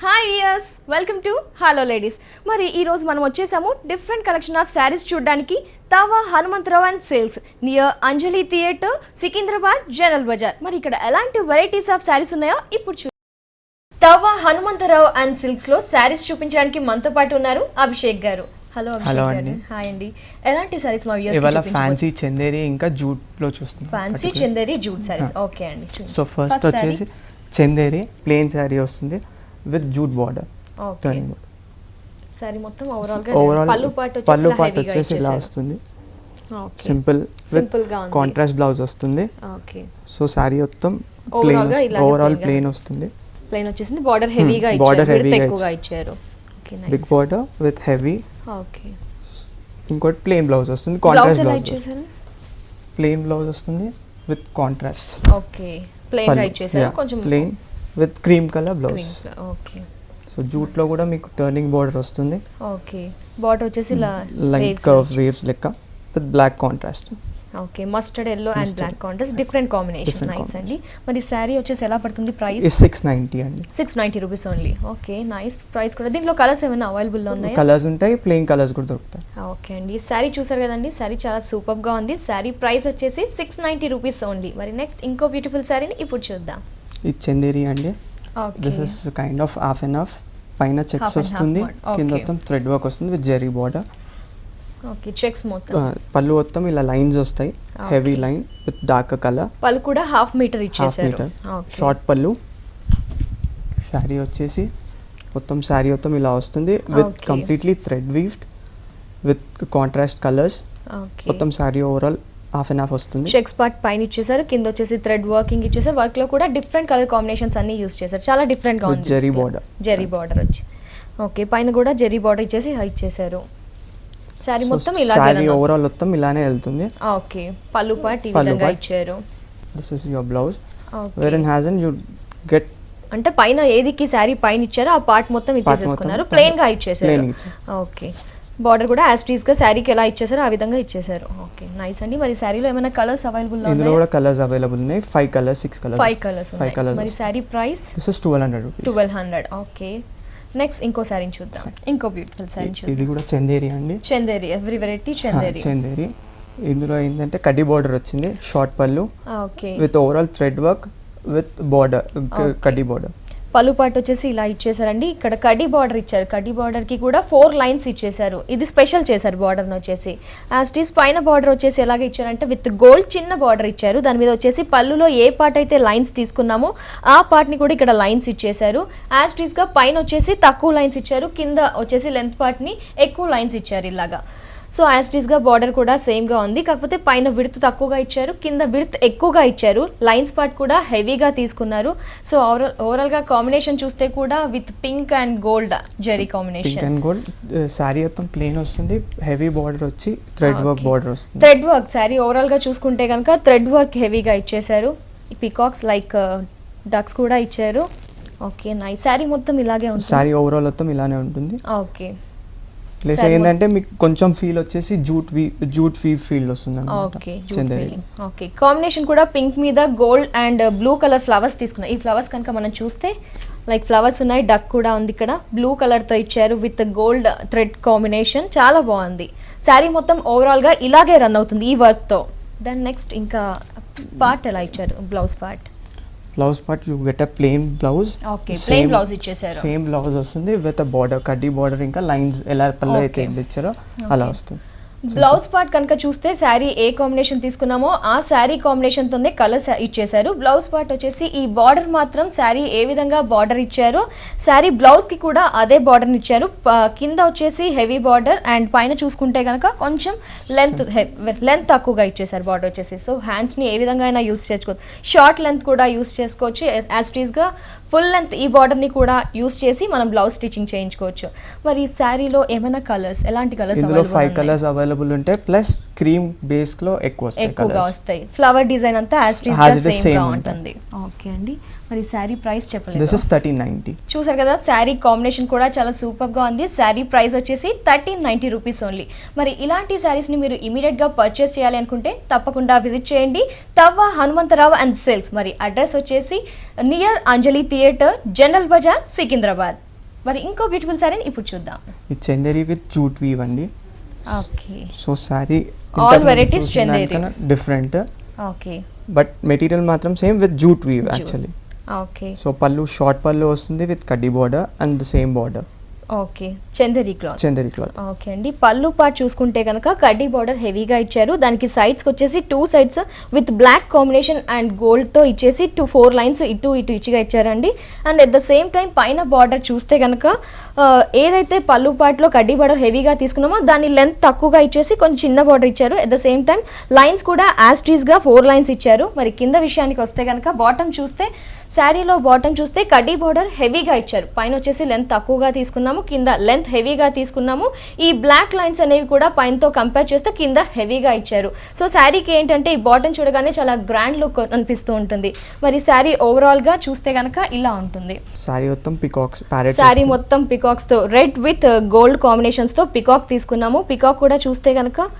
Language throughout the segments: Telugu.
Hi viewers, welcome to hello ladies. మరి ఈరోజు మనం వచ్చేసాము డిఫరెంట్ కలెక్షన్ ఆఫ్ శారీస్ చూడడానికి Tava Hanumantharao and sales near Anjali theatre, Secunderabad, General Bazaar. మరి ఇక్కడ ఎలాంటి వెరైటీస్ ఆఫ్ శారీస్ ఉన్నాయో ఇప్పుడు తవా హనుమంతరావు అండ్ సిల్క్స్ లో శారీస్ చూపించడానికి మనతో పాటు ఉన్నారు అభిషేక్ గారు. హలో అభిషేక్ గారు. హాయ్ అండి. ఎలాంటి సారీస్ మా వ్యూయర్స్ కి చూపించబోతున్నారు? ఫ్యాన్సీ చందేరి ఇంకా జూట్ లో చూస్తున్నాం. Fancy Chanderi jute saris. Okay అండి. సో ఫస్ట్ వచ్చేసి చందేరి ప్లెయిన్ సారీ వస్తుంది with jute border. Okay. Sari మొత్తం ఓవరాల్ గా పల్లు పార్ట్ వచ్చేసి ఇలా వస్తుంది. సింపుల్ గా ఉంది. కాంట్రాస్ట్ బ్లౌజ్ వస్తుంది. ఓకే. సో సారీ మొత్తం ఓవరాల్ ప్లెయిన్ వస్తుంది. ప్లెయిన్ వచ్చేసింది. బార్డర్ హెవీగా ఇచ్చారు, విడ్త్ ఎక్కువగా ఇచ్చారు. Okay, nice. Big border with heavy. Okay. ఇంకోటి ప్లెయిన్ బ్లౌజ్ వస్తుంది. Contrast blouse. ప్లెయిన్ బ్లౌజ్ వస్తుంది విత్ కాంట్రాస్ట్. ఓకే. ప్లెయిన్ గా ఇచ్చేసారు. కొంచెం plain with cream colour blouse. Okay. So jute లో కూడా మీకు టర్నింగ్ బార్డర్ వస్తుంది. ఓకే. బార్డర్ వచ్చేసి లైక్ కర్వ్ వేవ్స్ లెక్క with black contrast. Okay. Mustard yellow and black contrast, different combination. Nice అండి. మరి సారీ వచ్చేసి ఎలా పడుతుంది ప్రైస్? 690 అండి. 690 rupees only. Okay, nice price కూడా. దీంట్లో కలర్స్ ఏమైనా అవైలబుల్ లో ఉన్నాయా? కలర్స్ ఉంటాయి, ప్లెయిన్ కలర్స్ కూడా దొరుకుతాయి. ఓకే అండి. సారీ చూసారు కదండి, సారీ చాలా సూపర్ గా ఉంది. సారీ ప్రైస్ వచ్చేసి 690 రూపీస్ ఓన్లీ. మరి నెక్స్ట్ ఇంకో బ్యూటిఫుల్ సారీని ఇప్పుడు చూద్దాం. ఇది చందేరి అండి. This is kind of half and half. పైన చెక్స్ వస్తుంది, కింద మొత్తం థ్రెడ్ వర్క్ వస్తుంది with zari border. Okay. Checks మొత్తం. పళ్ళు మొత్తం ఇలా లైన్స్ వస్తాయి, heavy line with dark colour. Pallu కూడా హాఫ్ మీటర్ ఇచ్చేసారు. షార్ట్ పళ్ళు. సారీ వచ్చేసి మొత్తం సారీ మొత్తం ఇలా వస్తుంది with completely thread weaved with contrast colours. మొత్తం sorry overall half and half వస్తుంది. చెక్స్ పార్ట్ పైన ఇచ్చేసారు, కింద వచ్చేసి థ్రెడ్ వర్కింగ్ ఇచ్చేసారు. వర్క్ లో కూడా డిఫరెంట్ కలర్ కాంబినేషన్స్ అన్ని యూస్ చేశారు. చాలా డిఫరెంట్ గా ఉంది. జెరీ బార్డర్. జెరీ బార్డర్ వచ్చి ఓకే. పైన కూడా జెరీ బార్డర్ ఇచ్చేసి ఇచ్చేసారు. సారీ మొత్తం ఇలాగే. సారీ ఓవరాల్ మొత్తం ఇలానే వెళ్తుంది. ఓకే. పల్లు పార్ట్ ఈ విధంగా ఇచ్చారు. This is your blouse. Where in has and you get అంటే పైన ఏదికి సారీ పైన ఇచ్చారో ఆ పార్ట్ మొత్తం ఇచ్చేసుకున్నారు. ప్లెయిన్ గా ఇచ్చేసారు. ఓకే. బార్డర్ కూడా యాజ్ టీజ్ గా సారీకి ఎలా ఇచ్చేసారో ఆ విధంగా ఇచ్చేసారు. ఓకే, నైస్ అండి. మరి సారీలో ఏమైనా కలర్స్ అవైలబుల్ ఉన్నాయా? ఇందులో కూడా కలర్స్ అవైలబుల్ ఉన్నాయి. 5 కలర్స్ 6 కలర్స్ 5 కలర్స్ ఉన్నాయి. మరి sorry price? This is 1200 rupees. 1200. Okay. Next ఇంకో సారీని చూద్దాం. ఇంకో బ్యూటిఫుల్ సారీ చూద్దాం. ఇది కూడా చందేరి అండి. Chanderi, every variety Chanderi. చందేరి. ఇందులో ఏంటంటే కడ్డీ బార్డర్ వచ్చింది, షార్ట్ పళ్ళు. Okay. With overall thread work with border, కడ్డీ బార్డర్. పళ్ళు పాటు వచ్చేసి ఇలా ఇచ్చేసారండి. ఇక్కడ కడ్డీ బార్డర్ ఇచ్చారు. కడ్డీ బార్డర్ కి కూడా 4 లైన్స్ ఇచ్చేసారు. ఇది స్పెషల్ చేశారు బార్డర్ వచ్చేసి. యాజ్ టీస్ పైన బార్డర్ వచ్చేసి ఎలాగ ఇచ్చారంటే విత్ గోల్డ్ చిన్న బార్డర్ ఇచ్చారు. దాని మీద వచ్చేసి పళ్ళులో ఏ పార్ట్ అయితే లైన్స్ తీసుకున్నామో ఆ పార్ట్ ని కూడా ఇక్కడ లైన్స్ ఇచ్చేసారు. యాజ్ టీస్ గా పైన వచ్చేసి తక్కువ లైన్స్ ఇచ్చారు, కింద వచ్చేసి లెంత్ పార్ట్ ని ఎక్కువ లైన్స్ ఇచ్చారు ఇలాగా. సో యాజ్ టీస్ గా బార్డర్ కూడా సేమ్ గా ఉంది, కాకపోతే పైన విడ్త్ తక్కువగా ఇచ్చారు, కింద విడ్త్ ఎక్కువగా ఇచ్చారు. లైన్స్ పార్ట్ కూడా హెవీగా తీసుకున్నారు. సో ఓవరాల్ గా కాంబినేషన్ చూస్తే కూడా with pink and gold zari combination. Pink and gold. Sari మొత్తం ప్లెయిన్ వస్తుంది, హెవీ బార్డర్ వచ్చి థ్రెడ్ వర్క్ బార్డర్ వస్తుంది. థ్రెడ్ వర్క్ సారీ ఓవరాల్ గా చూసుకుంటే కనుక థ్రెడ్ వర్క్ హెవీగా ఇచ్చేసారు. పికాక్స్ లైక్ డక్స్ కూడా ఇచ్చారు. Okay, nice. సారీ మొత్తం ఇలాగే ఉంటుంది. సారీ ఓవరాల్ మొత్తం ఇలానే ఉంటుంది. ఓకే. ప్లస్ ఏంటంటే మీకు కొంచెం ఫీల్ వచ్చేసి జూట్ ఫీల్ వస్తుంది. ఓకే. కాంబినేషన్ కూడా పింక్ మీద gold and blue colour flowers తీసుకున్నాయి. ఈ ఫ్లవర్స్ కనుక మనం చూస్తే లైక్ ఫ్లవర్స్ ఉన్నాయి, డక్ కూడా ఉంది. ఇక్కడ బ్లూ కలర్ తో ఇచ్చారు విత్ గోల్డ్ థ్రెడ్ కాంబినేషన్. చాలా బాగుంది. శారీ మొత్తం ఓవరాల్ గా ఇలాగే రన్ అవుతుంది ఈ వర్క్ తో. దెన్ నెక్స్ట్ ఇంకా పార్ట్ ఎలా ఇచ్చారు? Blouse part. Blouse part you get a plain blouse. Okay. Plain blouse ఇచ్చేసారు. సేమ్ బ్లౌజ్ వస్తుంది విత్ బార్డర్, కడ్డీ బార్డర్, ఇంకా లైన్స్ ఎలా పళ్ళు అయితే ఇచ్చారో అలా వస్తుంది. బ్లౌజ్ పార్ట్ కనుక చూస్తే శారీ ఏ కాంబినేషన్ తీసుకున్నామో ఆ శారీ కాంబినేషన్ తోనే కలర్స్ ఇచ్చేసారు. బ్లౌజ్ పార్ట్ వచ్చేసి ఈ బార్డర్ మాత్రం శారీ ఏ విధంగా బార్డర్ ఇచ్చారో శారీ బ్లౌజ్ కి కూడా అదే బార్డర్ ఇచ్చారు. కింద వచ్చేసి హెవీ బార్డర్ అండ్ పైన చూసుకుంటే కనుక కొంచెం లెంత్ తక్కువగా ఇచ్చేసారు బార్డర్ వచ్చేసి. సో హ్యాండ్స్ ని ఏ విధంగా అయినా యూస్ చేసుకోవచ్చు. షార్ట్ లెంత్ కూడా యూస్ చేసుకోవచ్చు. యాజ్ టీస్ గా ఫుల్ లెంత్ ఈ బార్డర్ ని కూడా యూస్ చేసి మనం బ్లౌజ్ స్టిచింగ్ చేయించుకోవచ్చు. మరి శారీలో ఏమైనా కలర్స్, ఎలాంటి కలర్స్? ఇందులో 5 కలర్స్ అవైలబుల్ ఉంటాయి. ప్లస్ క్రీమ్ బేస్ లో ఎక్కువగా వస్తాయి. ఫ్లవర్ డిజైన్ అంతా యాజ్ టీస్ గా సేమ్ గా ఉంటుంది. ఓకే అండి. మరి శారీ ప్రైస్ చెప్పలేదు. This is 1390. చూసారు కదా, శారీ కాంబినేషన్ కూడా చాలా సూపర్ గా ఉంది. శారీ ప్రైస్ వచ్చేసి 1390 రూపీస్ ఓన్లీ. మరి ఇలాంటి శారీస్ ని మీరు ఇమీడియట్ గా పర్చేస్ చేయాలి అనుకుంటే తప్పకుండా విజిట్ చేయండి తవా హనుమంతరావు అండ్ సేల్స్. మరి అడ్రస్ వచ్చేసి near Anjali theatre, general Bazar, Secunderabad. మరి ఇంకో బ్యూటిఫుల్ సారీని ఇప్పుడు చూద్దాం. ఈ చందేరి విత్ జూట్ వీవ్ అండి. Okay, so sari all varieties Chanderi different. Okay, but material మాత్రం same with jute weave actually. Okay, so పళ్ళు షార్ట్ పళ్ళు వస్తుంది విత్ కడ్డీ border and the same border. Okay, Chanderi cloth. Okay అండి, పళ్ళు పార్ట్ చూసుకుంటే కనుక కడ్డీ బార్డర్ హెవీగా ఇచ్చారు. దానికి సైడ్స్కి వచ్చేసి 2 sides with black combination and గోల్డ్తో ఇచ్చేసి 4 lines ఇటు ఇచ్చిగా ఇచ్చారండి. And at the same time పైన బార్డర్ చూస్తే కనుక ఏదైతే పళ్ళు పార్ట్లో కడ్డీ బార్డర్ హెవీగా తీసుకున్నామో దాని లెంత్ తక్కువగా ఇచ్చేసి కొంచెం చిన్న బార్డర్ ఇచ్చారు. At the same time lines కూడా యాస్ట్రీస్గా 4 lines ఇచ్చారు. మరి కింద విషయానికి వస్తే కనుక బాటమ్ చూస్తే శారీలో బాటమ్ చూస్తే కడ్డీ బార్డర్ హెవీగా ఇచ్చారు. పైన వచ్చేసి లెంత్ తక్కువగా తీసుకున్నాము, కింద లెంత్ హెవీగా తీసుకున్నాము. ఈ బ్లాక్ లైన్స్ అనేవి కూడా పైనతో కంపేర్ చేస్తే కింద హెవీగా ఇచ్చారు. సో శారీకి ఏంటంటే ఈ బాటమ్ చూడగానే చాలా గ్రాండ్ లుక్ అనిపిస్తూ ఉంటుంది. మరి శారీ ఓవరాల్గా చూస్తే కనుక ఇలా ఉంటుంది. శారీ మొత్తం పికాక్స్తో రెడ్ విత్ గోల్డ్ కాంబినేషన్స్తో పికాక్ తీసుకున్నాము. పికాక్ కూడా చూస్తే కనుక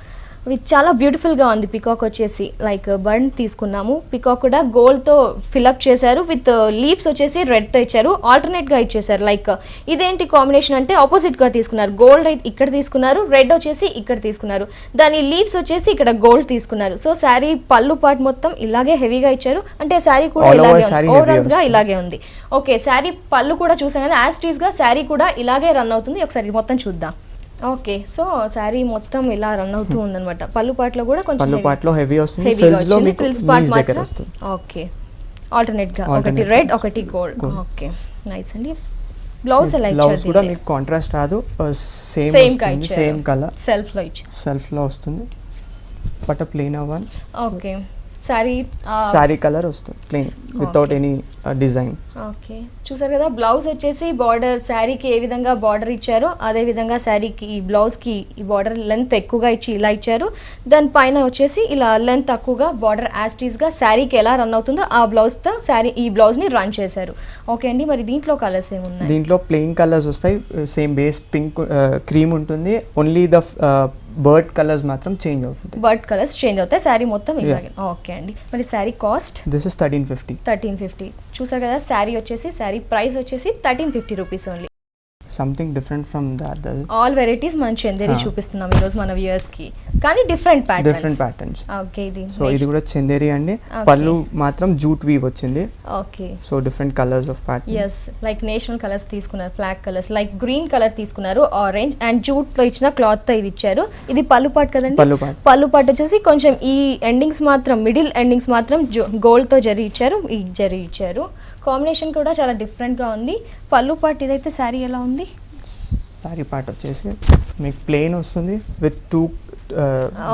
చాలా బ్యూటిఫుల్గా ఉంది. పికాక్ వచ్చేసి లైక్ బర్డ్ తీసుకున్నాము. పికాక్ కూడా గోల్డ్తో ఫిల్అప్ చేశారు విత్ లీవ్స్ వచ్చేసి రెడ్తో ఇచ్చారు. ఆల్టర్నేట్గా ఇచ్చేసారు. లైక్ ఇదేంటి కాంబినేషన్ అంటే ఆపోజిట్గా తీసుకున్నారు. గోల్డ్ ఇక్కడ తీసుకున్నారు, రెడ్ వచ్చేసి ఇక్కడ తీసుకున్నారు. దాని లీవ్స్ వచ్చేసి ఇక్కడ గోల్డ్ తీసుకున్నారు. సో శారీ పళ్ళు పార్ట్ మొత్తం ఇలాగే హెవీగా ఇచ్చారు. అంటే శారీ కూడా ఇలాగే ఉంది, ఓవరాల్గా ఇలాగే ఉంది. ఓకే, శారీ పళ్ళు కూడా చూసాం కదా, యాజ్ ఇట్ ఈస్ గా శారీ కూడా ఇలాగే రన్ అవుతుంది. ఒకసారి మొత్తం చూద్దాం. ఓకే, సో శారీ మొత్తం ఇలా రన్ అవుతూ ఉందన్నమాట. పళ్ళు పాటలో కూడా కొంచెం హెవీ వస్తుంది, ఫ్రిల్స్ పార్ట్ దగ్గర వస్తుంది. ఓకే, ఆల్టర్నేట్ గా ఒకటి రెడ్ ఒకటి గోల్డ్. ఓకే, నైస్ అండి. బ్లౌజ్ ఎలా ఇచ్చారు? బ్లౌజ్ కూడా మీకు కాంట్రాస్ట్ రాదు, సేమ్ కలర్ సెల్ఫ్ లో వస్తుంది. But plain one. Okay, sari colour వస్తుంది plain without any design. Okay, చూసారు కదా, బ్లౌజ్ వచ్చేసి బార్డర్ శారీకి ఏ విధంగా బార్డర్ ఇచ్చారో అదే విధంగా శారీకి ఈ బ్లౌజ్కి ఈ బార్డర్ లెంత్ ఎక్కువగా ఇచ్చి ఇలా ఇచ్చారు. దానిపైన వచ్చేసి ఇలా లెంత్ తక్కువగా బార్డర్ యాస్టీస్గా శారీకి ఎలా రన్ అవుతుందో ఆ బ్లౌజ్తో ఈ బ్లౌజ్ని రన్ చేశారు. ఓకే అండి, మరి దీంట్లో కలర్స్ ఏమున్నాయి? దీంట్లో ప్లెయిన్ కలర్స్ వస్తాయి, సేమ్ బేస్ పింక్ క్రీమ్ ఉంటుంది. ఓన్లీ ద బర్డ్ కలర్స్ మాత్రం చేంజ్ అవుతుంది. బర్డ్ కలర్స్ చేంజ్ అవుతాయి, శారీ మొత్తం ఇలాగే. ఓకే అండి, మరి శారీ కాస్ట్? This is 1350. చూసారు కదా, శారీ వచ్చేసి శారీ ప్రైస్ వచ్చేసి 1350 rupees only. Something different from that. All varieties మనం చందేరి చూపిస్తున్నాం ఈరోజు మన వ్యూయర్స్ కి, కానీ డిఫరెంట్ ప్యాటర్న్స్. ఓకే, సో ఇది కూడా చందేరి అండి. పళ్ళు మాత్రం జూట్ వీవ్ వచ్చింది. Okay, so different colours of pattern. yes, like national colours తీసుకున్నారు, flag colours like green colour తీసుకున్నారు, ఆరెంజ్ అండ్ జూట్ తో ఇచ్చిన క్లాత్ తో ఇది ఇచ్చారు. ఇది పళ్ళు పాట్ కదండి. పళ్ళు పాట్ వచ్చేసి కొంచెం ఈ ఎండింగ్స్ మాత్రం మిడిల్ ఎండింగ్స్ మాత్రం గోల్డ్ తో జరీ ఇచ్చారు, ఈ జరీ ఇచ్చారు. కాంబినేషన్ కూడా చాలా డిఫరెంట్గా ఉంది. పళ్ళు పార్ట్ ఇదైతే శారీ ఎలా ఉంది? శారీ పార్ట్ వచ్చేసి మీకు ప్లెయిన్ వస్తుంది with 2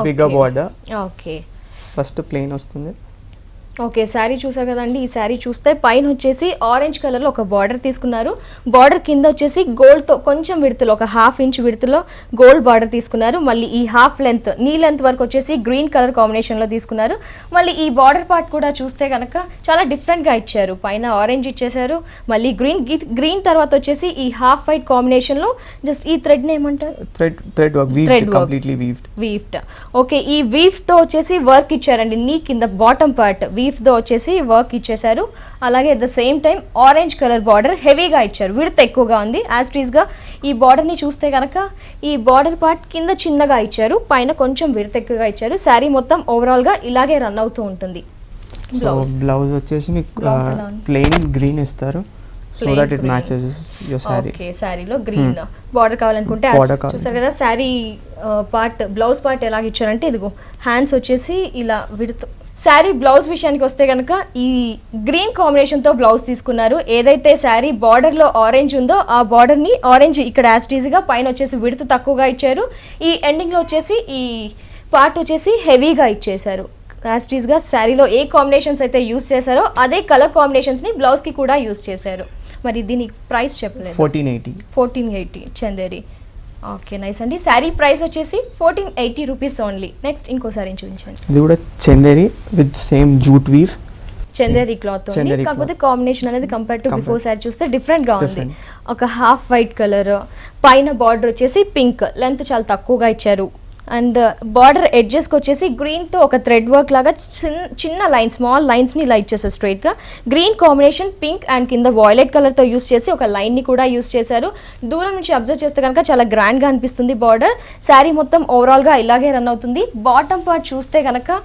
bigger border. Okay, first plain వస్తుంది. ఓకే, శారీ చూసారు కదండి. ఈ శారీ చూస్తే పైన వచ్చేసి ఆరెంజ్ కలర్లో ఒక బార్డర్ తీసుకున్నారు. బార్డర్ కింద వచ్చేసి గోల్డ్తో కొంచెం విడతలో ఒక 1/2 inch విడతలో గోల్డ్ బార్డర్ తీసుకున్నారు. మళ్ళీ ఈ హాఫ్ లెంత్ నీ లెంత్ వరకు వచ్చేసి గ్రీన్ కలర్ కాంబినేషన్లో తీసుకున్నారు. మళ్ళీ ఈ బార్డర్ పార్ట్ కూడా చూస్తే కనుక చాలా డిఫరెంట్గా ఇచ్చారు. పైన ఆరెంజ్ ఇచ్చేసారు, మళ్ళీ గ్రీన్ తర్వాత వచ్చేసి ఈ హాఫ్ వైట్ కాంబినేషన్లో జస్ట్ ఈ థ్రెడ్ ఏమంటారు? Thread completely weaved. ఓకే, ఈ వీవ్తో వచ్చేసి వర్క్ ఇచ్చారండి. నీ కింద బాటమ్ పార్ట్ తో వచ్చేసి వర్క్ ఇచ్చేసారు. అలాగే at the same time orange colour border హెవీగా ఇచ్చారు, విడత ఎక్కువగా ఉంది. యాస్ట్రీస్గా ఈ బార్డర్ని చూస్తే కనుక ఈ బార్డర్ పార్ట్ కింద చిన్నగా ఇచ్చారు, పైన కొంచెం విడత ఎక్కువగా ఇచ్చారు. శారీ మొత్తం ఓవరాల్గా ఇలాగే రన్ అవుతూ ఉంటుంది. బ్లౌజ్ వచ్చేసి మీకు ప్లెయిన్ గ్రీన్ ఇస్తారు, so that it matches your sari. Okay, సారీలో గ్రీన్ బార్డర్ కావాలనుకుంటే చూసారు కదా, సారీ పార్ట్ బ్లౌజ్ పార్ట్ ఎలాగ ఇచ్చారంటే ఇదిగో హ్యాండ్స్ వచ్చేసి ఇలా విడత. శారీ బ్లౌజ్ విషయానికి వస్తే కనుక ఈ గ్రీన్ కాంబినేషన్తో బ్లౌజ్ తీసుకున్నారు. ఏదైతే శారీ బార్డర్లో ఆరెంజ్ ఉందో ఆ బార్డర్ని ఆరెంజ్ ఇక్కడ యాస్టీజ్గా పైన వచ్చేసి విడత తక్కువగా ఇచ్చారు. ఈ ఎండింగ్లో వచ్చేసి ఈ పార్ట్ వచ్చేసి హెవీగా ఇచ్చేశారు. యాస్టీజ్గా శారీలో ఏ కాంబినేషన్స్ అయితే యూస్ చేశారో అదే కలర్ కాంబినేషన్స్ని బ్లౌజ్కి కూడా యూస్ చేశారు. మరి దీని ప్రైస్ చెప్పలేదు. 1480 చందేరి. ఓకే, నైస్ అండి. శారీ ప్రైస్ వచ్చేసి 1480 రూపీస్ ఓన్లీ. నెక్స్ట్ ఇంకో సారీ చూపించండి. ఇది కూడా Chanderi with same jute weave, Chanderi cloth ఉంది. కాకపోతే కాంబినేషన్ అనేది కంపేర్ టు బిఫోర్ సారీ చూస్తే డిఫరెంట్ గా ఉంది. ఒక హాఫ్ వైట్ కలర్, పైన బార్డర్ వచ్చేసి పింక్, లెంత్ చాలా తక్కువగా ఇచ్చారు. అండ్ బార్డర్ ఎడ్జెస్కి వచ్చేసి గ్రీన్తో ఒక థ్రెడ్ వర్క్ లాగా చిన్న లైన్ స్మాల్ లైన్స్ని ఇలా ఇచ్చేసారు స్ట్రైట్గా. గ్రీన్ కాంబినేషన్ పింక్ అండ్ కింద వాయిలెట్ కలర్తో యూస్ చేసి ఒక లైన్ని కూడా యూస్ చేశారు. దూరం నుంచి అబ్జర్వ్ చేస్తే కనుక చాలా గ్రాండ్గా అనిపిస్తుంది బార్డర్. శారీ మొత్తం ఓవరాల్గా ఇలాగే రన్ అవుతుంది. బాటమ్ పార్ట్ చూస్తే కనుక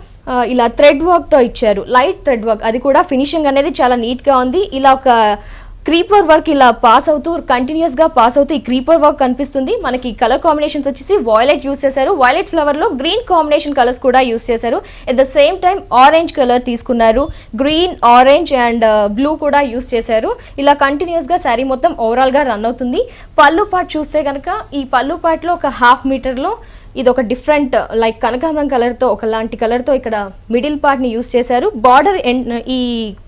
ఇలా థ్రెడ్ వర్క్తో ఇచ్చారు, లైట్ థ్రెడ్ వర్క్. అది కూడా ఫినిషింగ్ అనేది చాలా నీట్గా ఉంది. ఇలా ఒక క్రీపర్ వర్క్ ఇలా పాస్ అవుతూ కంటిన్యూస్గా పాస్ అవుతూ ఈ క్రీపర్ వర్క్ కనిపిస్తుంది. మనకి కలర్ కాంబినేషన్స్ వచ్చేసి వాయిలెట్ యూస్ చేశారు. వాయిలెట్ ఫ్లవర్లో గ్రీన్ కాంబినేషన్ కలర్స్ కూడా యూస్ చేశారు. At the same time orange colour తీసుకున్నారు. గ్రీన్, ఆరెంజ్ అండ్ బ్లూ కూడా యూస్ చేశారు. ఇలా కంటిన్యూస్గా శారీ మొత్తం ఓవరాల్గా రన్ అవుతుంది. పళ్ళు పార్ట్ చూస్తే కనుక ఈ పళ్ళు పార్ట్లో ఒక 1/2 మీటర్లో ఇది ఒక డిఫరెంట్ లైక్ కనకాంబరం కలర్తో ఒకలాంటి కలర్తో ఇక్కడ మిడిల్ పార్ట్ని యూస్ చేశారు. బార్డర్ ఈ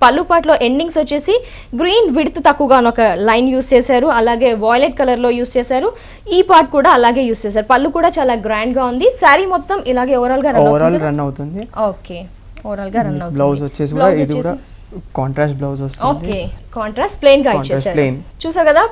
పళ్ళు పార్ట్లో ఎండింగ్స్ వచ్చేసి గ్రీన్ విడ్త్ తక్కువగా ఒక లైన్ యూస్ చేశారు. అలాగే వాయిలెట్ కలర్లో యూస్ చేశారు. ఈ పార్ట్ కూడా అలాగే యూస్ చేశారు. పళ్ళు కూడా చాలా గ్రాండ్గా ఉంది. శారీ మొత్తం ఇలాగే ఓవరాల్గా రన్ అవుతుంది. ఓకే, ఓవరాల్గా రన్ అవుతుంది. బ్లౌజ్ వచ్చేసి కూడా ఇది కూడా కాంట్రాస్ట్ బ్లౌజ్ వస్తుంది. ఓకే, కాంట్రాస్ట్ ప్లెయిన్ గా ఇచ్చేసారు. చూసారు కదా,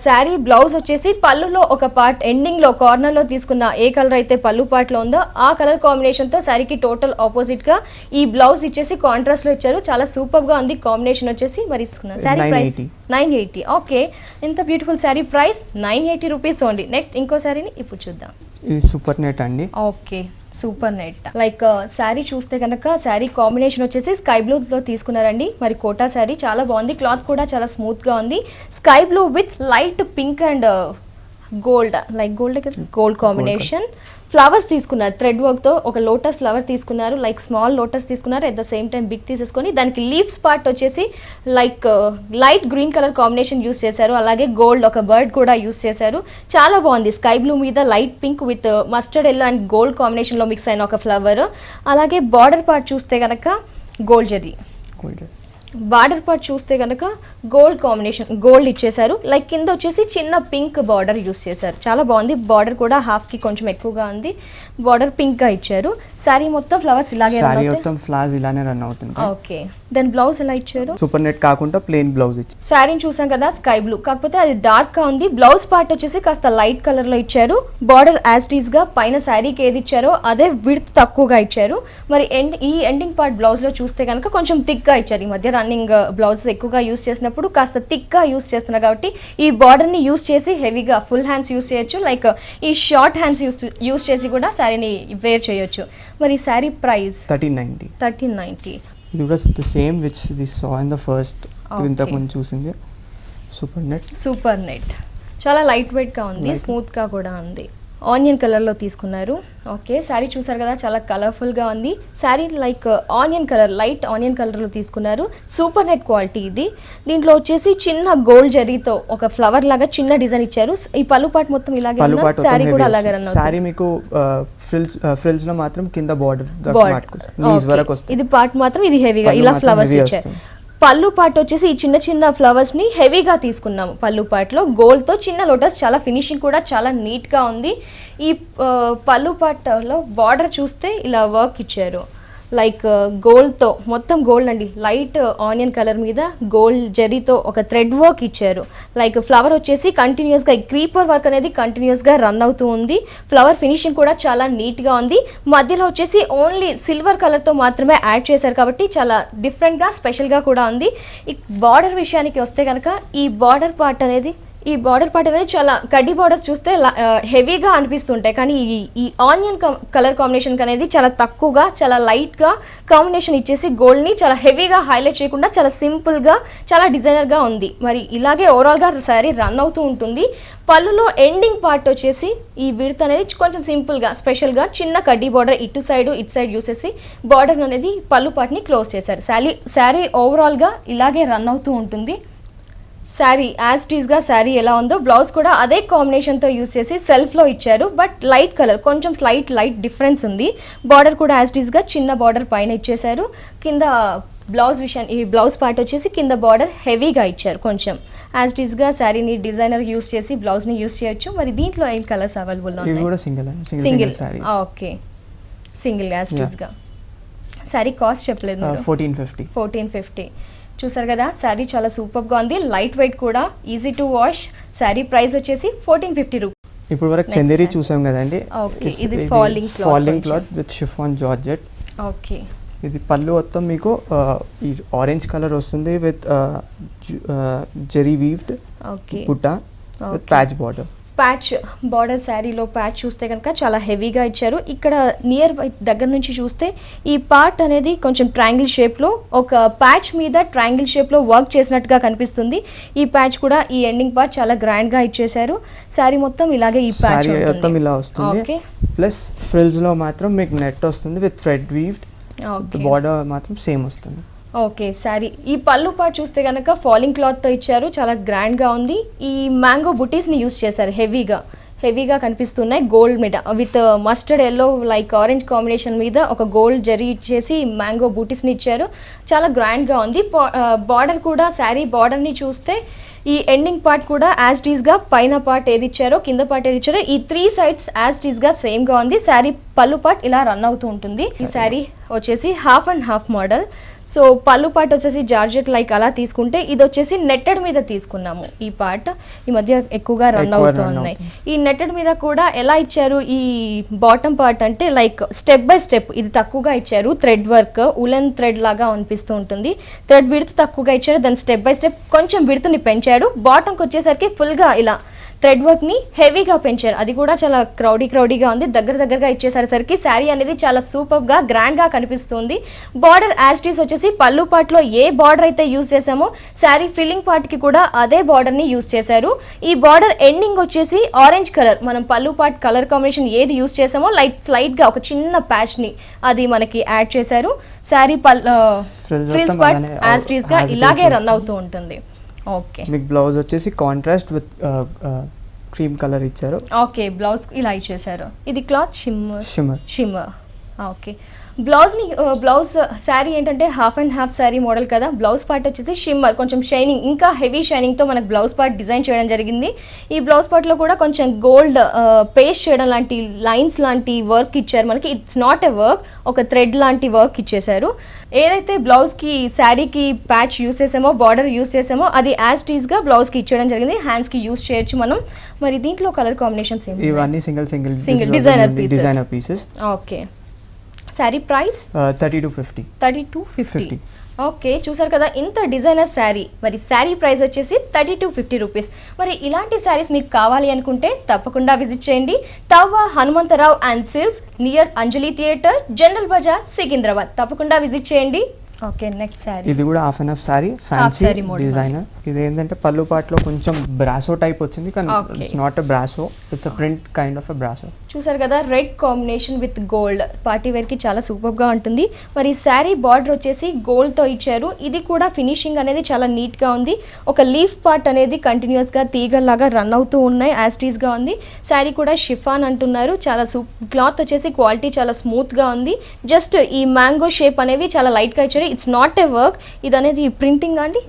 శారీ బ్లౌజ్ వచ్చేసి పళ్ళులో ఒక పార్ట్ ఎండింగ్ లో కార్నర్ లో తీసుకున్న ఏ కలర్ అయితే పళ్ళు పార్ట్ లో ఉందో ఆ కలర్ కాంబినేషన్ తో శారీకి టోటల్ ఆపోజిట్ గా ఈ బ్లౌజ్ ఇచ్చేసి కాంట్రాస్ట్ లో ఇచ్చారు. చాలా సూపర్ గా ఉంది కాంబినేషన్ వచ్చేసి. మరి శారీ ప్రైస్ 980. ఓకే, ఇంత beautiful sari price 980 rupees only. Next ఇంకో శారీని ఇప్పుడు చూద్దాం. ఇది సూపర్ నెట్ అండి. Okay, super net. Like sari చూస్తే కనుక శారీ కాంబినేషన్ వచ్చేసి స్కై బ్లూలో తీసుకున్నారండి. మరి కోటా శారీ చాలా బాగుంది. క్లాత్ కూడా చాలా స్మూత్గా ఉంది. Sky blue with light pink and gold, like gold combination. Flowers తీసుకున్నారు థ్రెడ్ వర్క్తో. ఒక లోటస్ ఫ్లవర్ తీసుకున్నారు, లైక్ స్మాల్ లోటస్ తీసుకున్నారు. At the same time big తీసేసుకొని దానికి లీవ్స్ పార్ట్ వచ్చేసి like light green colour combination use చేశారు. అలాగే గోల్డ్ ఒక బర్డ్ కూడా యూస్ చేశారు. చాలా బాగుంది. స్కై బ్లూ మీద light pink with mustard yellow and gold కాంబినేషన్లో మిక్స్ అయిన ఒక ఫ్లవర్. అలాగే బార్డర్ పార్ట్ చూస్తే కనుక గోల్డ్ జరీ. బార్డర్ పార్ట్ చూస్తే కనుక గోల్డ్ కాంబినేషన్, గోల్డ్ ఇచ్చేసారు. లైక్ కింద వచ్చేసి చిన్న పింక్ బార్డర్ యూస్ చేశారు. చాలా బాగుంది. బార్డర్ కూడా హాఫ్కి కొంచెం ఎక్కువగా ఉంది. బార్డర్ పింక్గా ఇచ్చారు. శారీ మొత్తం ఫ్లవర్స్ ఇలాగే రన్ అవుతుంది. ఓకే, దెన్ బ్లౌజ్ ఎలా ఇచ్చారు? సూపర్ నెట్ కాకుండా ప్లెయిన్ బ్లౌజ్ ఇచ్చారు. శారీని చూసాం కదా స్కై బ్లూ, కాకపోతే అది డార్క్ గా ఉంది. బ్లౌజ్ పార్ట్ వచ్చేసి కాస్త లైట్ కలర్ లో ఇచ్చారు. బార్డర్ యాజ్ టీజ్ గా పైన శారీకి ఏది ఇచ్చారో అదే విడ్త్ తక్కువగా ఇచ్చారు. మరి ఈ ఎండింగ్ పార్ట్ బ్లౌజ్ లో చూస్తే కనుక కొంచెం థిక్ గా ఇచ్చారు. ఈ మధ్య రన్నింగ్ బ్లౌజెస్ ఎక్కువగా యూస్ చేసినప్పుడు కాస్త థిక్ గా యూస్ చేస్తున్నారు కాబట్టి ఈ బార్డర్ ని యూస్ చేసి హెవీగా ఫుల్ హ్యాండ్స్ యూస్ చేయొచ్చు. లైక్ ఈ షార్ట్ హ్యాండ్స్ యూస్ చేసి కూడా శారీని వేర్ చేయొచ్చు. మరి శారీ ప్రైస్ 1390. ఇది కూడా the same which we saw in the first ఇంతకు ముందు చూసింది. సూపర్ నెట్ చాలా లైట్ వెయిట్ గా ఉంది, స్మూత్ గా కూడా ఉంది. ఆనియన్ కలర్లో తీసుకున్నారు. ఓకే, శారీ చూసారు కదా చాలా కలర్ఫుల్గా ఉంది. Sari like onion colour, light onion కలర్లో తీసుకున్నారు. సూపర్ నెట్ క్వాలిటీ ఇది. దీంట్లో వచ్చేసి చిన్న గోల్డ్ జరీతో ఒక ఫ్లవర్ లాగా చిన్న డిజైన్ ఇచ్చారు. ఈ పళ్ళు పాటు మొత్తం ఇలాగే ఉంది. శారీ కూడా అలాగే రన్ అవుతుంది. శారీ మీకు ఫ్రిల్స్ లో మాత్రం కింద బార్డర్ ఇది పార్ట్ మాత్రం ఇది హెవీగా ఇలా ఫ్లవర్స్ ఇచ్చారు. పళ్ళు పార్ట్ వచ్చేసి ఈ చిన్న చిన్న ఫ్లవర్స్ ని హెవీగా తీసుకున్నాము. పళ్ళు పార్ట్లో గోల్డ్ తో చిన్న లోటస్, చాలా ఫినిషింగ్ కూడా చాలా నీట్ గా ఉంది. ఈ పళ్ళు పార్ట్లో బార్డర్ చూస్తే ఇలా వర్క్ ఇచ్చారు. లైక్ గోల్డ్తో, మొత్తం గోల్డ్ అండి. లైట్ ఆనియన్ కలర్ మీద గోల్డ్ జరీతో ఒక థ్రెడ్ వర్క్ ఇచ్చారు. లైక్ ఫ్లవర్ వచ్చేసి కంటిన్యూస్గా ఈ క్రీపర్ వర్క్ అనేది కంటిన్యూస్గా రన్ అవుతూ ఉంది. ఫ్లవర్ ఫినిషింగ్ కూడా చాలా నీట్గా ఉంది. మధ్యలో వచ్చేసి ఓన్లీ సిల్వర్ కలర్తో మాత్రమే యాడ్ చేశారు కాబట్టి చాలా డిఫరెంట్గా స్పెషల్గా కూడా ఉంది. ఈ బార్డర్ విషయానికి వస్తే కనుక ఈ బార్డర్ పార్ట్ అనేది చాలా కడ్డీ బార్డర్స్ చూస్తే హెవీగా అనిపిస్తుంటాయి. కానీ ఈ ఆనియన్ కలర్ కాంబినేషన్ అనేది చాలా తక్కువగా, చాలా లైట్గా కాంబినేషన్ ఇచ్చేసి గోల్డ్ని చాలా హెవీగా హైలైట్ చేయకుండా చాలా సింపుల్గా, చాలా డిజైనర్గా ఉంది. మరి ఇలాగే ఓవరాల్గా శారీ రన్ అవుతూ ఉంటుంది. పళ్ళులో ఎండింగ్ పార్ట్ వచ్చేసి ఈ విడ్త్ అనేది కొంచెం సింపుల్గా, స్పెషల్గా చిన్న కడ్డీ బార్డర్ ఇటు సైడ్ యూస్ చేసి బార్డర్ అనేది పళ్ళు పార్ట్ని క్లోజ్ చేశారు. శారీ ఓవరాల్గా ఇలాగే రన్ అవుతూ ఉంటుంది. శారీ యాజ్ టీజ్గా శారీ ఎలా ఉందో బ్లౌజ్ కూడా అదే కాంబినేషన్తో యూస్ చేసి సెల్ఫ్లో ఇచ్చారు. బట్ లైట్ కలర్, కొంచెం లైట్ డిఫరెన్స్ ఉంది. బార్డర్ కూడా యాజ్ టీజ్గా చిన్న బార్డర్ పైన ఇచ్చేశారు. కింద ఈ బ్లౌజ్ పార్ట్ వచ్చేసి కింద బార్డర్ హెవీగా ఇచ్చారు. కొంచెం యాజ్ టీజ్గా శారీని డిజైనర్ యూస్ చేసి బ్లౌజ్ని యూస్ చేయొచ్చు. మరి దీంట్లో ఏం కలర్స్ అవైలబుల్ ఉన్నాయి? సింగిల్. ఓకే, సింగిల్ యాజ్ టీజ్గా. శారీ కాస్ట్ చెప్పలేదు. 1450. చూసారు కదా, శారీ చాలా సూపర్గా ఉంది. లైట్ వెయిట్ కూడా, easy to wash. Sari price వచ్చేసి 1450 రూపీస్. ఇప్పుడు వరకు చందేరి చూసాం కదండి. ఓకే, ఇది falling cloth with chiffon georgette. Okay, ఇది పళ్ళు మొత్తం మీకు ఈ ఆరెంజ్ కలర్ వస్తుంది విత్ జెరీ వీవ్డ్ బుట్ట with patch border. Patch border శారీలో ప్యాచ్ చూస్తే కనుక చాలా హెవీగా ఇచ్చారు. ఇక్కడ నియర్ బై దగ్గర నుంచి చూస్తే ఈ పార్ట్ అనేది కొంచెం ట్రయాంగిల్ షేప్లో ఒక ప్యాచ్ మీద ట్రయాంగిల్ షేప్లో వర్క్ చేసినట్టుగా కనిపిస్తుంది. ఈ ప్యాచ్ కూడా ఈ ఎండింగ్ పార్ట్ చాలా గ్రాండ్గా ఇచ్చేసారు. శారీ మొత్తం ఇలాగే ఈ ప్యాచ్ మొత్తం ఇలా వస్తుంది. ప్లస్ ఫ్రిల్స్లో మాత్రం మీకు నెట్ వస్తుంది విత్ థ్రెడ్ వీవ్డ్. బార్డర్ మాత్రం సేమ్ వస్తుంది. ఓకే, శారీ ఈ పళ్ళు పార్ట్ చూస్తే కనుక ఫాలింగ్ క్లాత్తో ఇచ్చారు, చాలా గ్రాండ్గా ఉంది. ఈ మ్యాంగో బుటీస్ని యూస్ చేశారు, హెవీగా కనిపిస్తున్నాయి. గోల్డ్ మీద with mustard yellow like orange combination మీద ఒక గోల్డ్ జరీ ఇచ్చేసి మ్యాంగో బూటీస్ని ఇచ్చారు, చాలా గ్రాండ్గా ఉంది. బార్డర్ కూడా శారీ బార్డర్ని చూస్తే ఈ ఎండింగ్ పార్ట్ కూడా యాజ్ టీజ్గా పైన పార్ట్ ఏది ఇచ్చారో కింద పార్ట్ ఏది ఇచ్చారో ఈ 3 sides యాజ్ టీజ్గా సేమ్గా ఉంది. శారీ పళ్ళు పార్ట్ ఇలా రన్ అవుతూ ఉంటుంది. ఈ శారీ వచ్చేసి half and half model. So పళ్ళు పార్ట్ వచ్చేసి జార్జెట్ లైక్ అలా తీసుకుంటే ఇది వచ్చేసి నెట్టెడ్ మీద తీసుకున్నాము. ఈ పార్ట్ ఈ మధ్య ఎక్కువగా రన్ అవుతూ ఉన్నాయి. ఈ నెట్టెడ్ మీద కూడా ఎలా ఇచ్చారు ఈ బాటమ్ పార్ట్ అంటే లైక్ స్టెప్ బై స్టెప్ ఇది తక్కువగా ఇచ్చారు. థ్రెడ్ వర్క్ ఉలెన్ థ్రెడ్ లాగా అనిపిస్తూ ఉంటుంది. థ్రెడ్ విడ్త్ తక్కువగా ఇచ్చారు, దాని స్టెప్ బై స్టెప్ కొంచెం విడ్త్ని పెంచాడు. బాటమ్కి వచ్చేసరికి ఫుల్గా ఇలా థ్రెడ్ వర్క్ని హెవీగా పెంచారు, అది కూడా చాలా క్రౌడీగా ఉంది. దగ్గరగా ఇచ్చేసరికి శారీ అనేది చాలా సూపర్గా గ్రాండ్గా కనిపిస్తుంది. బార్డర్ యాజ్టీస్ వచ్చేసి పళ్ళు పార్ట్లో ఏ బార్డర్ అయితే యూజ్ చేసామో శారీ ఫిల్లింగ్ పార్ట్కి కూడా అదే బార్డర్ని యూజ్ చేశారు. ఈ బార్డర్ ఎండింగ్ వచ్చేసి ఆరెంజ్ కలర్, మనం పళ్ళు పార్ట్ కలర్ కాంబినేషన్ ఏది యూజ్ చేసామో స్లైట్గా ఒక చిన్న ప్యాచ్ని అది మనకి యాడ్ చేశారు. శారీ ఫ్రిల్స్ పార్ట్ యాజ్టీస్గా ఇలాగే రన్ అవుతూ ఉంటుంది. ఓకే, మీకు బ్లౌజ్ వచ్చేసి కాంట్రాస్ట్ విత్ క్రీమ్ కలర్ ఇచ్చారు. ఓకే, బ్లౌజ్ ఇలా ఇచ్చేసారు. ఇది cloth shimmer. Okay, blouse sari ఏంటంటే half and half sari model కదా. బ్లౌజ్ పార్ట్ వచ్చేసి షిమ్మర్, కొంచెం షైనింగ్, ఇంకా హెవీ షైనింగ్తో మనకు బ్లౌజ్ పార్ట్ డిజైన్ చేయడం జరిగింది. ఈ బ్లౌజ్ పార్ట్లో కూడా కొంచెం గోల్డ్ పేస్ట్ చేయడం లాంటి లైన్స్ లాంటి వర్క్ ఇచ్చారు మనకి. ఇట్స్ నాట్ ఎ వర్క్, ఒక థ్రెడ్ లాంటి వర్క్ ఇచ్చేసారు. ఏదైతే బ్లౌజ్కి శారీకి ప్యాచ్ యూస్ చేసామో బార్డర్ యూస్ చేసామో అది యాజ్ టీజ్గా బ్లౌజ్కి ఇచ్చేయడం జరిగింది. హ్యాండ్స్కి యూస్ చేయొచ్చు మనం. మరి దీంట్లో కలర్ కాంబినేషన్స్ ఏమి? ఇవన్నీ single designer pieces. Okay, sari price 3250. Okay, చూసారు కదా ఇంత డిజైనర్ శారీ. మరి శారీ ప్రైస్ వచ్చేసి 3250 రూపీస్. మరి ఇలాంటి శారీస్ మీకు కావాలి అనుకుంటే తప్పకుండా విజిట్ చేయండి. తవ్వ Hanumantharao and silks near Anjali theatre, general Bazar, Secunderabad. తప్పకుండా విజిట్ చేయండి. Okay, next sari. ఇది కూడా half and half sari, fancy designer. ఇది ఏంటంటే పళ్ళు పార్ట్లో కొంచెం బ్రాసో టైప్ వచ్చింది, కానీ it's not a brasso, it's a print kind of a brasso. చూసారు కదా red combination with gold, party వేర్కి చాలా సూపర్గా ఉంటుంది. మరి శారీ బార్డర్ వచ్చేసి గోల్డ్తో ఇచ్చారు. ఇది కూడా ఫినిషింగ్ అనేది చాలా నీట్గా ఉంది. ఒక లీఫ్ పార్ట్ అనేది కంటిన్యూస్గా తీగల్లాగా రన్ అవుతూ ఉన్నాయి, యాస్టీస్గా ఉంది. శారీ కూడా షిఫాన్ అంటున్నారు. చాలా క్లాత్ వచ్చేసి క్వాలిటీ చాలా స్మూత్గా ఉంది. జస్ట్ ఈ మ్యాంగో షేప్ అనేవి చాలా లైట్గా ఇచ్చారు. ఇట్స్ నాట్ ఎ వర్క్, ఇది అనేది ప్రింటింగ్ అండి,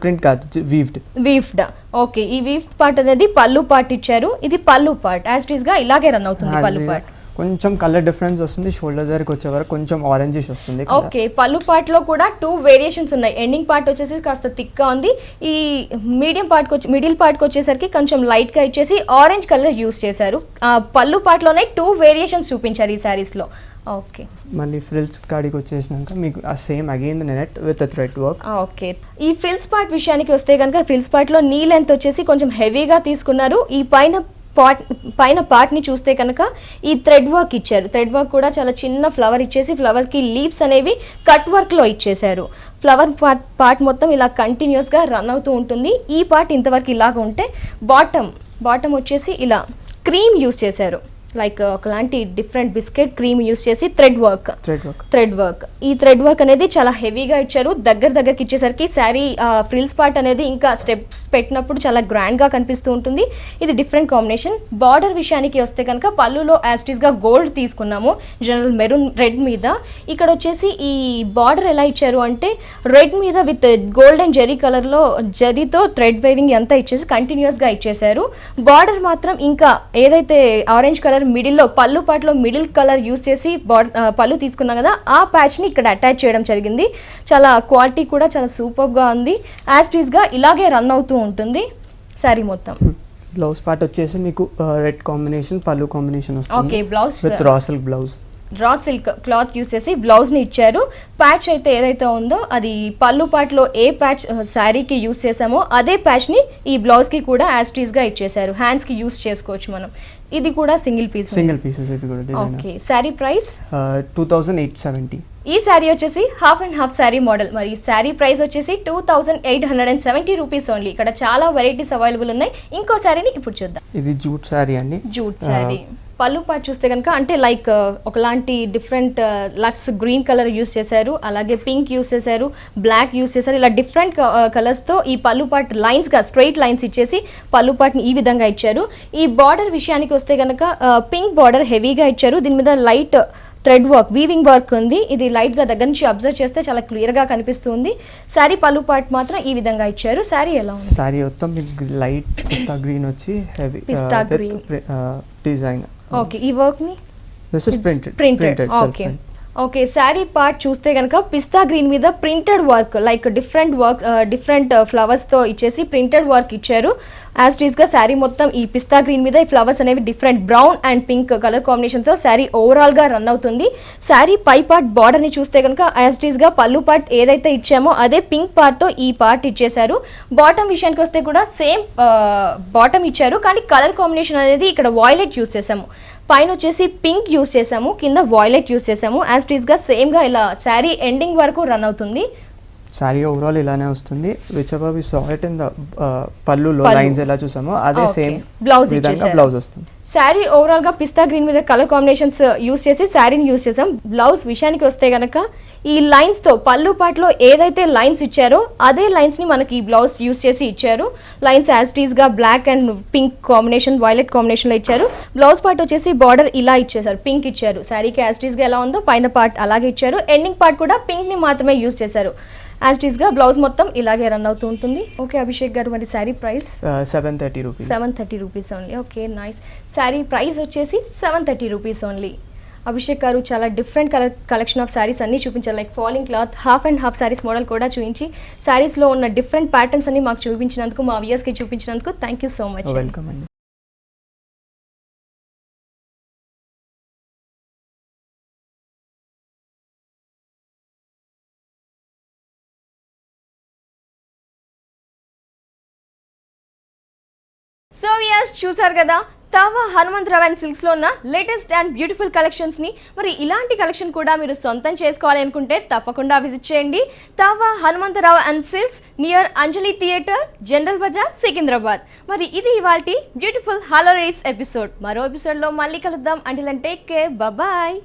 ప్రింట్ కాదు, వీవ్డ్. ఓకే, ఈ వీవ్ పార్ట్ అనేది పళ్ళు పార్ట్ ఇచ్చారు. ఇది పళ్ళు పార్ట్ యాజ్ ఇట్ ఈస్ గా ఇలాగే రన్ అవుతుంది. పళ్ళు పార్ట్ కొంచెం కలర్ డిఫరెన్స్ వస్తుంది, షోల్డర్ దగ్గరికి వచ్చే వరకు కొంచెం ఆరెంజిష్ వస్తుంది. ఓకే, పళ్ళు పార్ట్ లో కూడా 2 వేరియేషన్స్ ఉన్నాయి. ఎండింగ్ పార్ట్ వచ్చేసి కాస్త థిక్ గా ఉంది. ఈ మిడిల్ పార్ట్ కి వచ్చేసరికి కొంచెం లైట్ గా ఇచ్చేసి ఆరెంజ్ కలర్ యూస్ చేశారు. పళ్ళు పార్ట్ లోనే 2 వేరియేషన్స్ చూపించారు ఈ సారీస్ లో. ఓకే, మళ్ళీ ఫ్రిల్స్ కాడికి వచ్చేసినాక మీకు ఆ same again net with thread work. Okay, ఈ ఫ్రిల్స్ పార్ట్ విషయానికి వస్తే కనుక ఫ్రిల్స్ పార్ట్ లో నీ లెంత్ వచ్చేసి కొంచెం హెవీగా తీసుకున్నారు. ఈ పైన పార్ట్ ని చూస్తే కనుక ఈ థ్రెడ్ వర్క్ ఇచ్చారు. థ్రెడ్ వర్క్ కూడా చాలా చిన్న ఫ్లవర్ ఇచ్చేసి ఫ్లవర్ కి లీవ్స్ అనేవి కట్ వర్క్ లో ఇచ్చేసారు. ఫ్లవర్ పార్ట్ మొత్తం ఇలా కంటిన్యూస్ గా రన్ అవుతూ ఉంటుంది. ఈ పార్ట్ ఇంతవరకు ఇలాగ ఉంటే బాటమ్ వచ్చేసి ఇలా క్రీమ్ యూస్ చేశారు. లైక్ ఒకలాంటి డిఫరెంట్ బిస్కెట్ క్రీమ్ యూస్ చేసి థ్రెడ్ వర్క్. ఈ థ్రెడ్ వర్క్ అనేది చాలా హెవీగా ఇచ్చారు. దగ్గరికి ఇచ్చేసరికి శారీ ఫ్రిల్స్ పార్ట్ అనేది ఇంకా స్టెప్స్ పెట్టినప్పుడు చాలా గ్రాండ్ గా కనిపిస్తూ ఉంటుంది. ఇది డిఫరెంట్ కాంబినేషన్. బార్డర్ విషయానికి వస్తే కనుక పళ్ళులో యాస్టీస్ గా గోల్డ్ తీసుకున్నాము, జనరల్ మెరూన్ రెడ్ మీద. ఇక్కడ వచ్చేసి ఈ బార్డర్ ఎలా ఇచ్చారు అంటే రెడ్ మీద విత్ గోల్డెన్ జెరీ కలర్ లో జరీతో థ్రెడ్ వేవింగ్ అంతా ఇచ్చేసి కంటిన్యూస్ గా ఇచ్చేసారు. బార్డర్ మాత్రం ఇంకా ఏదైతే ఆరెంజ్ కలర్ మిడిల్లో పళ్ళు పార్ట్లో మిడిల్ కలర్ యూస్ చేసి పళ్ళు తీసుకున్నాం కదా, ఆ ప్యాచ్ని ఇక్కడ అటాచ్ చేయడం జరిగింది. చాలా క్వాలిటీ కూడా చాలా సూపర్గా ఉంది. యాజ్ టీజ్గా ఇలాగే రన్ అవుతూ ఉంటుంది శారీ మొత్తం. బ్లౌజ్ పార్ట్ వచ్చేసి మీకు రెడ్ కాంబినేషన్ పళ్ళు కాంబినేషన్ ఓకే వస్తుంది blouse with raw silk blouse. Raw silk cloth use చేసి బ్లౌజ్ని ఇచ్చారు. ప్యాచ్ అయితే ఏదైతే ఉందో అది పళ్ళు పాటలో ఏ ప్యాచ్ శారీకి యూస్ చేసామో అదే ప్యాచ్ని ఈ బ్లౌజ్కి కూడా యాస్టీస్గా ఇచ్చేసారు. హ్యాండ్స్కి యూస్ చేసుకోవచ్చు మనం. ఇది కూడా సింగిల్ పీసెస్ ఇది కూడా డిజైన్. Okay sari price 2870. ఈ శారీ వచ్చేసి half and half sari model. మరి శారీ ప్రైస్ వచ్చేసి 2870 రూపీస్ ఓన్లీ. ఇక్కడ చాలా వెరైటీస్ అవైలబుల్ ఉన్నాయి. ఇంకో శారీని ఇప్పుడు చూద్దాం. ఇది జూట్ శారీ అండి. జూట్ శారీ పళ్ళు పాటు చూస్తే కనుక అంటే లైక్ ఒకలాంటి different looks green colour use చేశారు, అలాగే పింక్ యూస్ చేశారు, బ్లాక్ యూస్ చేశారు. ఇలా డిఫరెంట్ కలర్స్తో ఈ పళ్ళు పాట్ లైన్స్గా స్ట్రైట్ లైన్స్ ఇచ్చేసి పళ్ళు పాట్ని ఈ విధంగా ఇచ్చారు. ఈ బార్డర్ విషయానికి వస్తే కనుక పింక్ బార్డర్ హెవీగా ఇచ్చారు. దీని మీద light thread work weaving work ఉంది. ఇది లైట్గా దగ్గర నుంచి అబ్జర్వ్ చేస్తే చాలా క్లియర్గా కనిపిస్తుంది. శారీ పళ్ళు పాట్ మాత్రం ఈ విధంగా ఇచ్చారు. శారీ ఎలా ఉంది? శారీ మొత్తం మీకు లైట్ పిస్తా గ్రీన్ వచ్చి హెవీ పిస్తా గ్రీన్ డిజైన్. ఓకే ఈ వర్క్ ని this is printed. Okay okay sari part చూస్తే కనుక పిస్తా గ్రీన్ మీద ప్రింటెడ్ వర్క్ లైక్ డిఫరెంట్ ఫ్లవర్స్తో ఇచ్చేసి ప్రింటెడ్ వర్క్ ఇచ్చారు. యాజ్ టీస్గా శారీ మొత్తం ఈ పిస్తా గ్రీన్ మీద ఈ ఫ్లవర్స్ అనేవి different brown and pink colour కాంబినేషన్తో శారీ ఓవరాల్గా రన్ అవుతుంది. శారీ పై పార్ట్ బార్డర్ని చూస్తే కనుక యాజ్ టీస్గా పళ్ళు పార్ట్ ఏదైతే ఇచ్చామో అదే పింక్ పార్ట్తో ఈ పార్ట్ ఇచ్చేశారు. బాటమ్ విషయానికి వస్తే కూడా సేమ్ బాటమ్ ఇచ్చారు, కానీ కలర్ కాంబినేషన్ అనేది ఇక్కడ వాయిలెట్ యూస్ చేసాము. పైన వచ్చేసి పింక్ యూస్ చేసాము, కింద వాయిలెట్ యూస్ చేసాము. యాజ్ టీస్గా సేమ్గా ఇలా శారీ ఎండింగ్ వరకు రన్ అవుతుంది. శారీ ఓవరాల్ ఇలానే వస్తుంది. Which ever we saw it in the పళ్ళులో లైన్స్ ఎలా చూసామో అదే సేమ్ బ్లౌజ్ విధంగా బ్లౌజ్ వస్తుంది. శారీ ఓవరాల్ గా పిస్తా గ్రీన్ మీద కలర్ కాంబినేషన్స్ యూస్ చేసి శారీని యూస్ చేసాం. బ్లౌజ్ విషయానికి వస్తే గనక ఈ లైన్స్ తో పళ్ళు పాటలో ఏదైతే లైన్స్ ఇచ్చారో అదే లైన్స్ ని మనకి ఈ బ్లౌజ్ యూస్ చేసి ఇచ్చారు. లైన్స్ యాజ్ టీస్ గా black and pink combination violet combination లో ఇచ్చారు. బ్లౌజ్ పార్ట్ వచ్చేసి బార్డర్ ఇలా ఇచ్చేసారు, పింక్ ఇచ్చారు. శారీకి యాజ్ టీస్ గా ఎలా ఉందో పైన పార్ట్ అలాగే ఇచ్చారు. ఎండింగ్ పార్ట్ కూడా పింక్ ని మాత్రమే యూస్ చేశారు. యాజ్ టీస్ గా బ్లౌజ్ మొత్తం ఇలాగే రన్ అవుతూ ఉంటుంది. ఓకే అభిషేక్ గారు, మరి sari price 730 rupees only. Okay nice. Sari price వచ్చేసి 730 రూపీస్ ఓన్లీ. అభిషేక్ గారు చాలా డిఫరెంట్ కలెక్షన్ ఆఫ్ శారీస్ అన్ని చూపించారు. Like falling cloth, half and half saris model కూడా చూపించి శారీస్లో ఉన్న డిఫరెంట్ ప్యాటర్న్స్ అన్ని మాకు చూపించినందుకు, మా వ్యూయర్స్కి చూపించినందుకు thank you so much. Welcome అండి. సో వ్యూయర్స్ చూసారు కదా తవా హనుమంతరావు అండ్ సిల్క్స్లో ఉన్న లేటెస్ట్ అండ్ బ్యూటిఫుల్ కలెక్షన్స్ని. మరి ఇలాంటి కలెక్షన్ కూడా మీరు సొంతం చేసుకోవాలి అనుకుంటే తప్పకుండా విజిట్ చేయండి Tava Hanumantharao and silks, near Anjali theatre, general Bazar, Secunderabad. మరి ఇది ఇవాల్టి బ్యూటిఫుల్ హాలిడేస్ ఎపిసోడ్. మరో ఎపిసోడ్లో మళ్ళీ కలుద్దాం. Until then take care, bye.